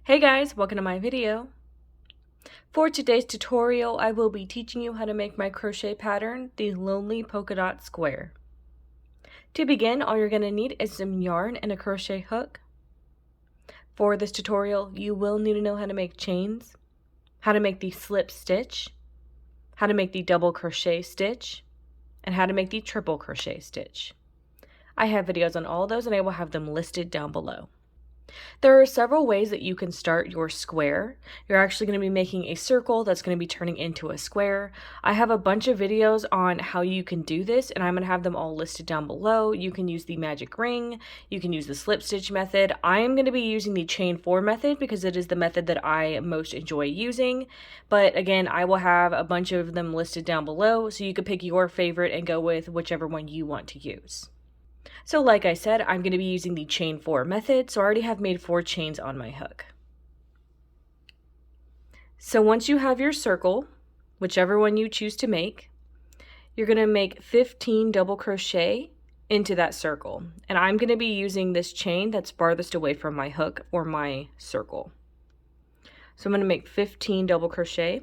Hey guys, welcome to my video. For today's tutorial, I will be teaching you how to make my crochet pattern, the Lonely Polka Dot Square. To begin, all you're going to need is some yarn and a crochet hook. For this tutorial, you will need to know how to make chains, how to make the slip stitch, how to make the double crochet stitch, and how to make the triple crochet stitch. I have videos on all of those and I will have them listed down below. There are several ways that you can start your square. You're actually going to be making a circle that's going to be turning into a square. I have a bunch of videos on how you can do this, and I'm going to have them all listed down below. You can use the magic ring, you can use the slip stitch method. I am going to be using the chain 4 method because it is the method that I most enjoy using. But again, I will have a bunch of them listed down below, so you can pick your favorite and go with whichever one you want to use. So like I said, I'm going to be using the chain 4 method, so I already have made 4 chains on my hook. So once you have your circle, whichever one you choose to make, you're going to make 15 double crochet into that circle. And I'm going to be using this chain that's farthest away from my hook or my circle. So I'm going to make 15 double crochet.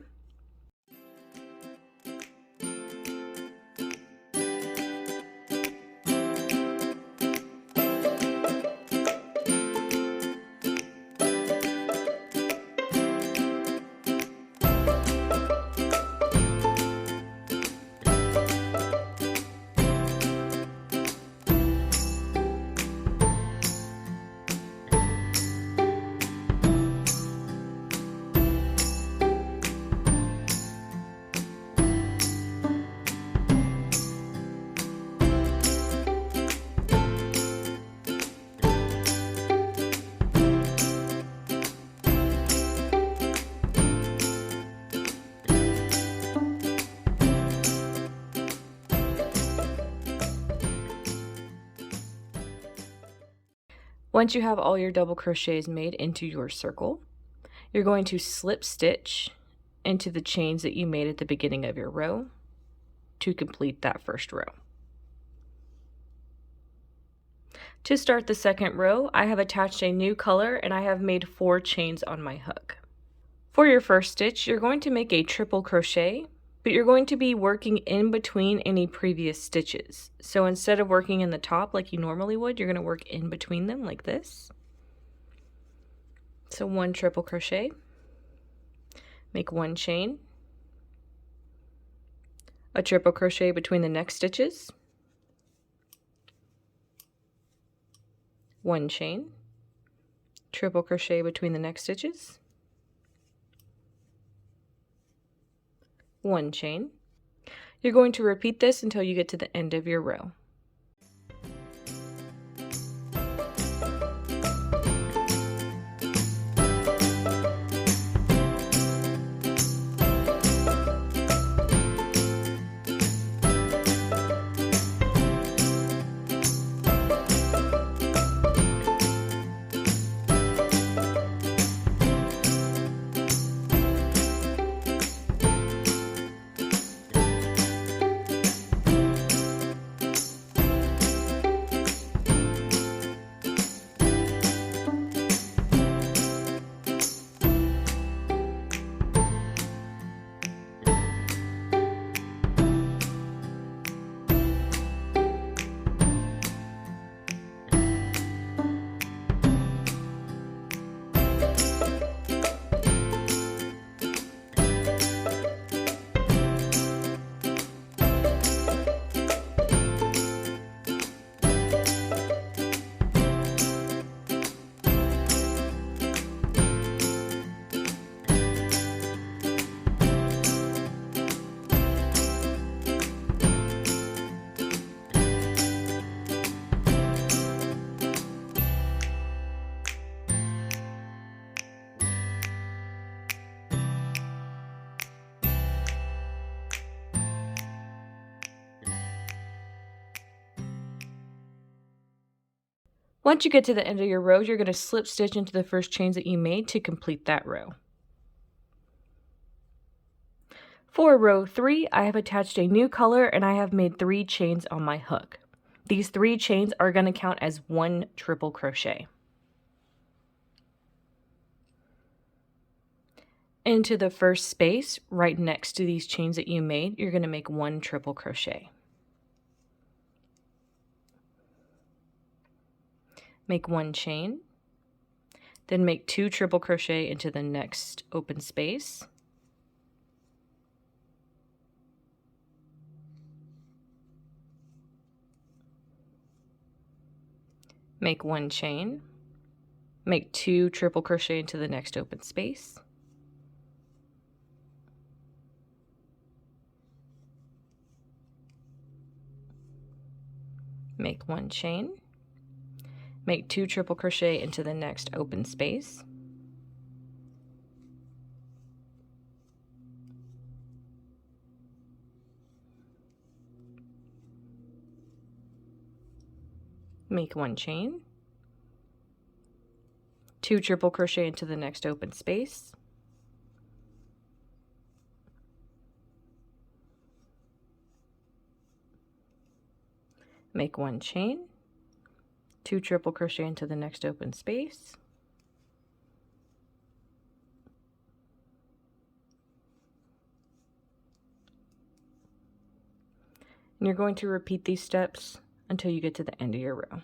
Once you have all your double crochets made into your circle, you're going to slip stitch into the chains that you made at the beginning of your row to complete that first row. To start the second row, I have attached a new color and I have made 4 chains on my hook. For your first stitch, you're going to make a triple crochet, but you're going to be working in between any previous stitches. So instead of working in the top like you normally would, you're going to work in between them like this. So 1 triple crochet, make 1 chain, a triple crochet between the next stitches, 1 chain, triple crochet between the next stitches, 1 chain. You're going to repeat this until you get to the end of your row. Once you get to the end of your row, you're going to slip stitch into the first chains that you made to complete that row. For row 3, I have attached a new color and I have made 3 chains on my hook. These 3 chains are going to count as 1 triple crochet. Into the first space right next to these chains that you made, you're going to make 1 triple crochet. Make 1 chain, then make 2 triple crochet into the next open space. Make 1 chain, make 2 triple crochet into the next open space. Make 1 chain, make 2 triple crochet into the next open space. Make 1 chain, 2 triple crochet into the next open space. Make 1 chain, 2 triple crochet into the next open space. And you're going to repeat these steps until you get to the end of your row.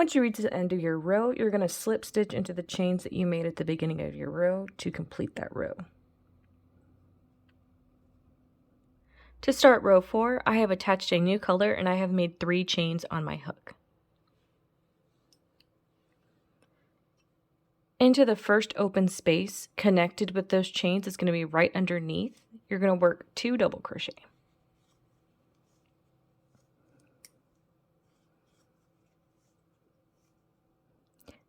Once you reach the end of your row, you're going to slip stitch into the chains that you made at the beginning of your row to complete that row. To start row 4, I have attached a new color and I have made 3 chains on my hook. Into the first open space connected with those chains is going to be right underneath. You're going to work 2 double crochet.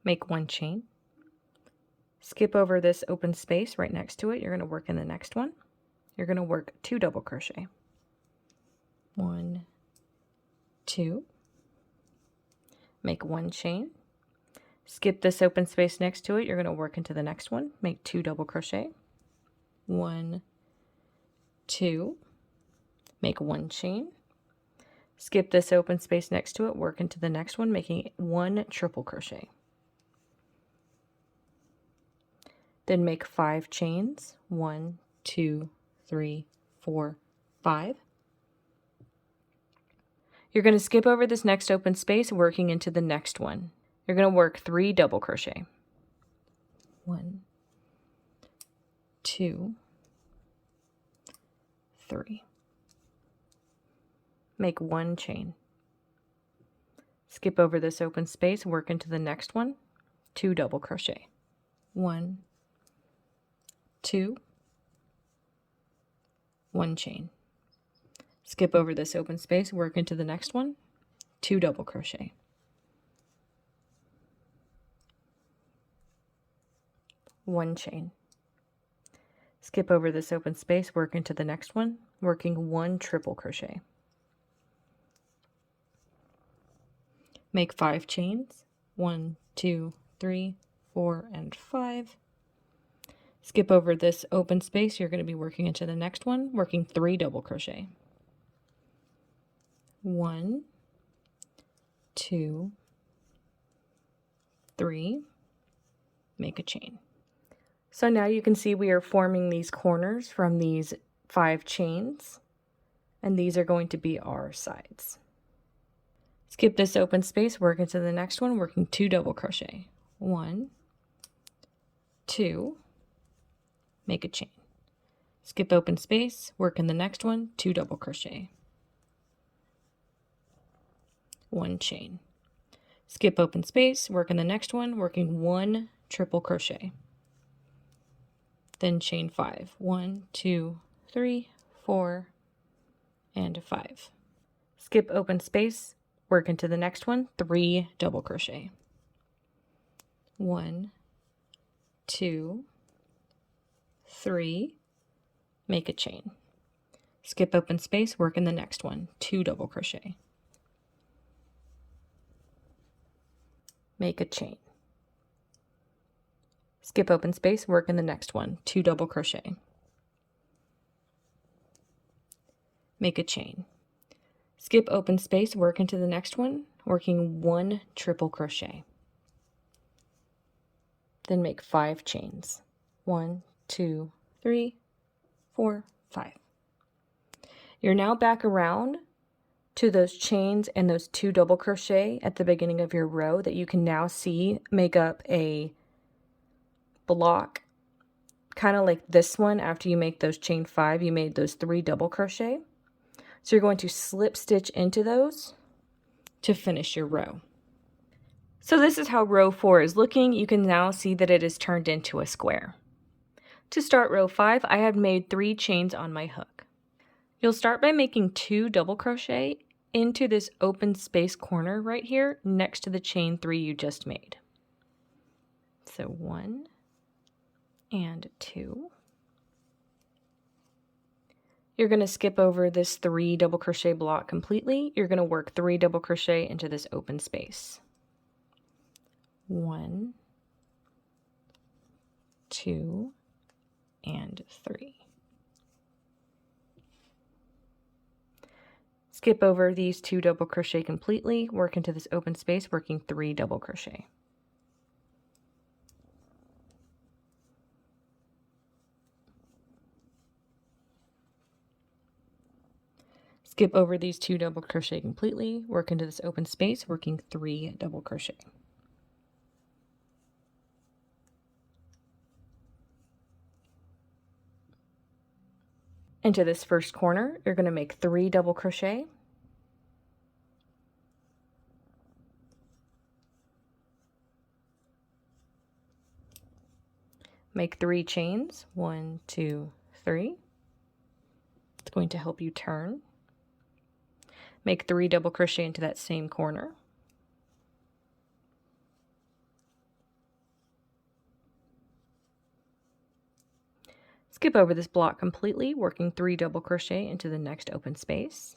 Make 1 chain, skip over this open space right next to it. You're going to work in the next one. You're going to work 2 double crochet. 1, 2, make 1 chain, skip this open space next to it. You're going to work into the next one, make 2 double crochet. 1, 2, make 1 chain, skip this open space next to it, work into the next one, making 1 triple crochet. Then make 5 chains, 1, 2, 3, 4, 5. You're going to skip over this next open space, working into the next one. You're going to work 3 double crochet. 1, 2, 3. Make 1 chain. Skip over this open space, work into the next one, 2 double crochet. 1, 2, 1 chain. Skip over this open space, work into the next one, 2 double crochet. 1 chain. Skip over this open space, work into the next one, working 1 triple crochet. Make 5 chains, 1, 2, 3, 4, and 5. Skip over this open space, you're going to be working into the next one, working 3 double crochet. 1, 2, 3, make a chain. So now you can see we are forming these corners from these 5 chains, and these are going to be our sides. Skip this open space, work into the next one, working 2 double crochet. 1, 2, make a chain. Skip open space, work in the next one, 2 double crochet. 1 chain. Skip open space, work in the next one, working 1 triple crochet. Then chain 5. 1, 2, 3, 4, and 5. Skip open space, work into the next one, 3 double crochet. 1, 2, 3, make a chain. Skip open space, work in the next one, 2 double crochet. Make a chain. Skip open space, work in the next one, 2 double crochet. Make a chain. Skip open space, work into the next one, working 1 triple crochet. Then make 5 chains. 1, 2, 3, 4, 5. You're now back around to those chains and those 2 double crochet at the beginning of your row that you can now see make up a block, kind of like this one. After you make those chain 5, you made those 3 double crochet. So you're going to slip stitch into those to finish your row. So this is how row 4 is looking. You can now see that it is turned into a square. To start row 5, I have made 3 chains on my hook. You'll start by making 2 double crochet into this open space corner right here next to the chain 3 you just made. So 1 and 2. You're going to skip over this 3 double crochet block completely. You're going to work 3 double crochet into this open space. 1, 2, and 3. Skip over these 2 double crochet completely, work into this open space, working 3 double crochet. Skip over these 2 double crochet completely, work into this open space, working 3 double crochet. Into this first corner, you're going to make 3 double crochet. Make 3 chains, 1, 2, 3. It's going to help you turn. Make 3 double crochet into that same corner. Skip over this block completely, working 3 double crochet into the next open space.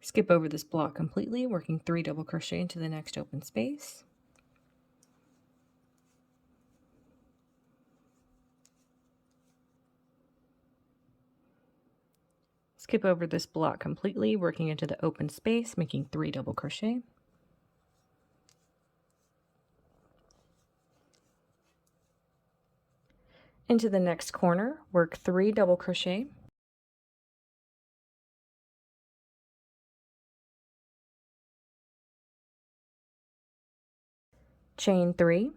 Skip over this block completely, working 3 double crochet into the next open space. Skip over this block completely, working into the open space, making 3 double crochet. Into the next corner, work 3 double crochet. Chain 3.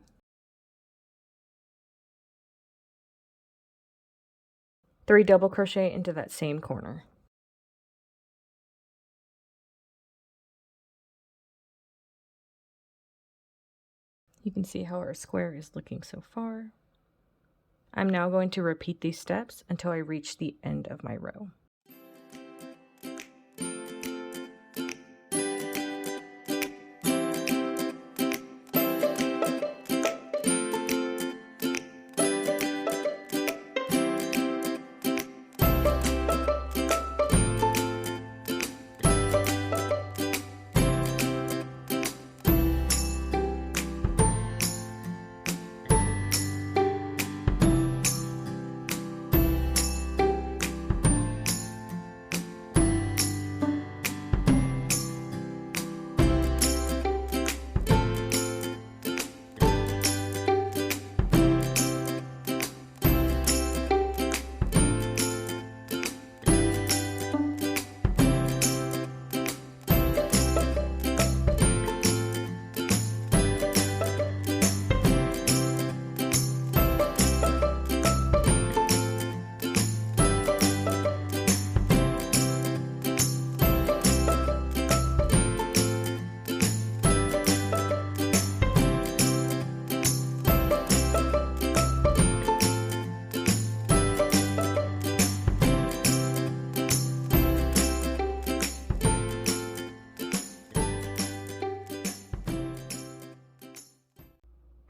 3 double crochet into that same corner. You can see how our square is looking so far. I'm now going to repeat these steps until I reach the end of my row.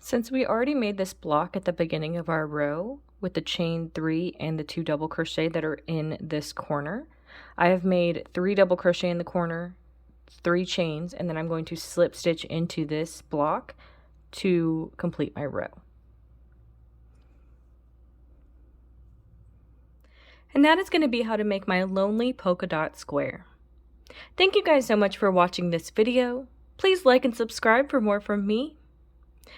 Since we already made this block at the beginning of our row with the chain 3 and the 2 double crochet that are in this corner, I have made 3 double crochet in the corner, 3 chains, and then I'm going to slip stitch into this block to complete my row. And that is going to be how to make my lonely polka dot square. Thank you guys so much for watching this video. Please like and subscribe for more from me.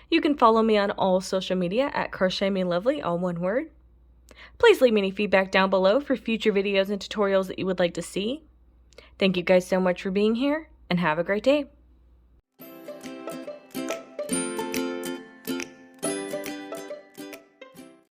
You can follow me on all social media at crochetmelovely, all one word. Please leave me any feedback down below for future videos and tutorials that you would like to see. Thank you guys so much for being here, and have a great day.